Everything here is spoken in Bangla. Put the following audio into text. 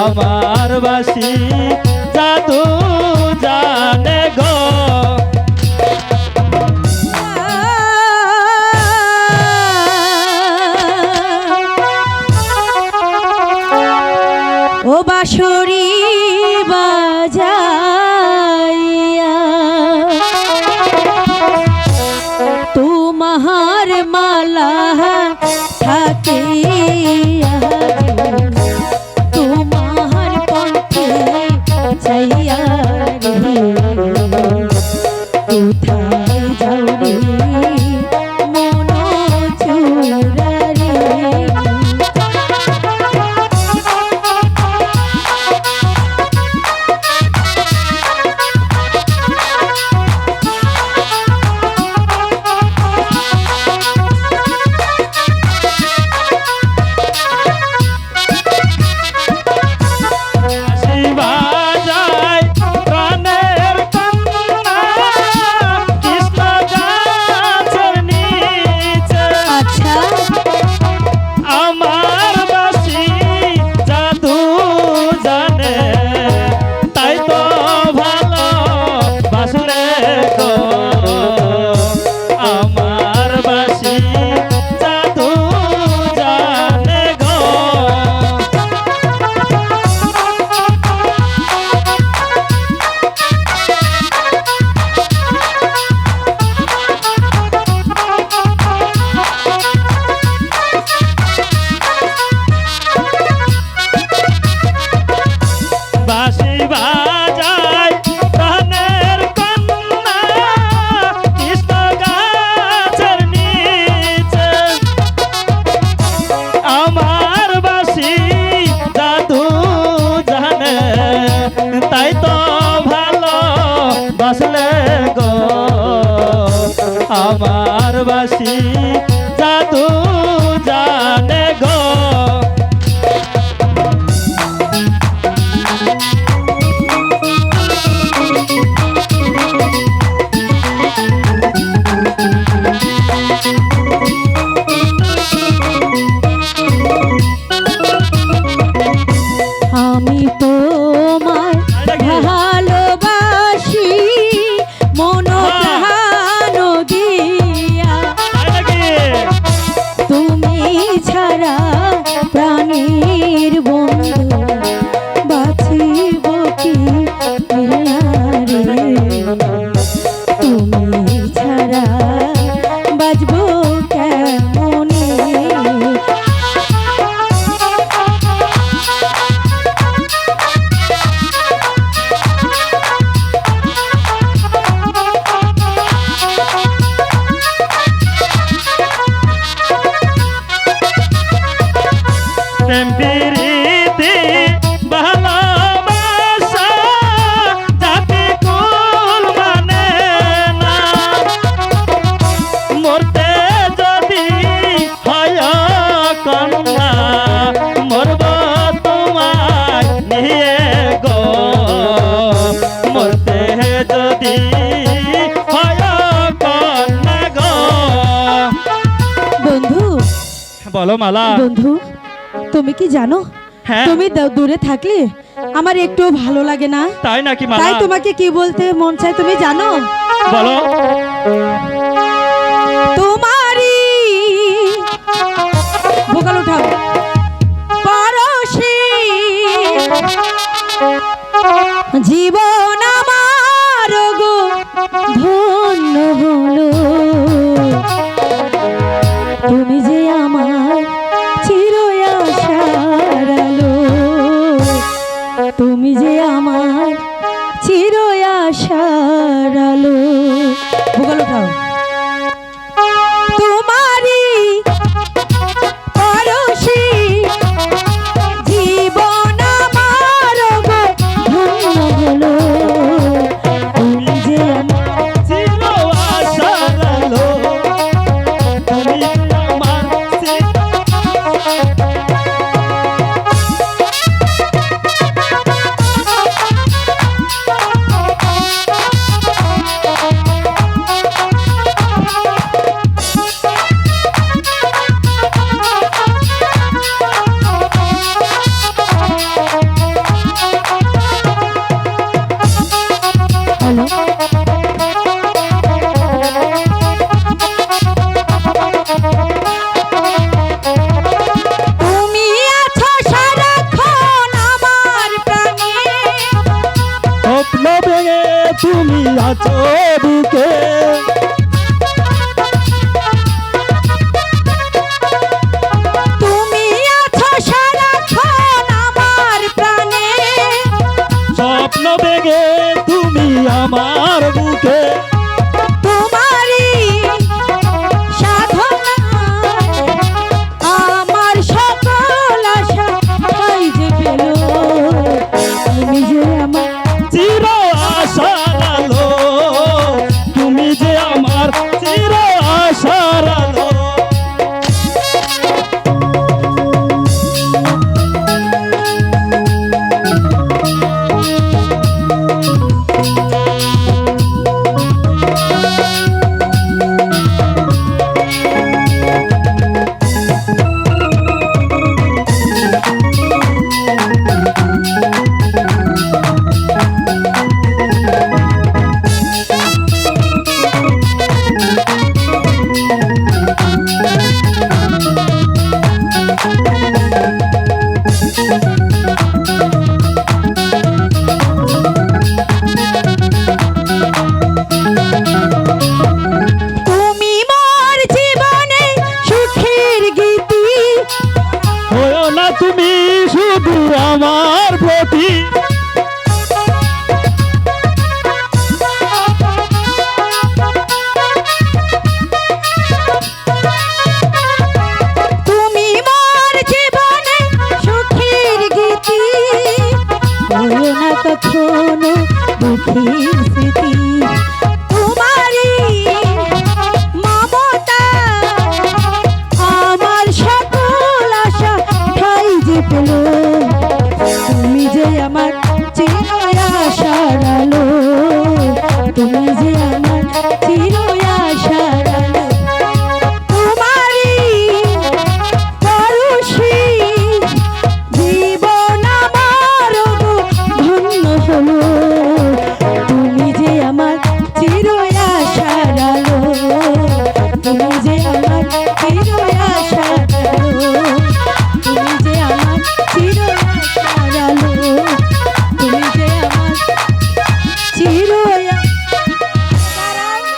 আমার বাসি জাদু জানে গো। ও বাঁশরি বাজাইয়া তোমার মালা থাকিয়া তোমার পথে চাইয়া রে কোথায় যাও রে মন চোরা রে। আমার বাসি জাদু জানে গো। আমি তোমায় ভালোবাসি মন প্রাণ দিয়া তুমি ছাড়া প্রাণীর বন্ধু বাঁচিব কি রে তুমি ছাড়া বাঁচব কেমনে। প্রেম প্রীতি ভালোবাসা জাতি কুল মানে না, মরতে যদি হয় কন্যা মরব তোমায় নিয়ে গো, মরতে যদি হয় কন্যা গো। বন্ধু বলো মালা। বন্ধু তুমি কি জানো হ্যাঁ। তুমি দূরে থাকলে আমার একটু ভালো লাগে না। তাই নাকি মালা? তাই তোমাকে কি বলতে মন চায় তুমি জানো? বলো। তোমারই ভোকাল উঠাও পরশি জীবন আমার গো ধন্য হলো, তুমি যে আমার চির আশার আলো, তুমি যে আমার চির আশার আলো। ভোকাল উঠাও। তোমারই পরশি জীবন আমার গো আছো বুকে তুমি আছো সারাক্ষণ আমার প্রাণে, স্বপ্ন বেগে তুমি আমার বুকে তোমারই সাধনা আমার সকল আশা তাই যে পেল, তুমি যে আমার চির আশার আলো তুমি যে আমার চির আশার আলো তুমি মোর জীবনে সুখের গীতি, হয়ো না তুমি শুধু আমার প্রতি তুমি মোর জীবনে সুখের গীতি, বলো না কখনো দুঃখের স্মৃতি, তোমারই মমতা আমার সকল আশা ঠাই যে পেল, তুমি যে আমার চির আশার আলো, তুমি যে আমার চির আশার আলো, তোমারই পরশী জীবন আমার ধন্য হলো, তুমি যে আমার চির আশার আলো, তুমি যে আমার চির আশার আলো, তুমি যে আমার চির আশার আলো, তুমি যে আমার চির আশার আলো।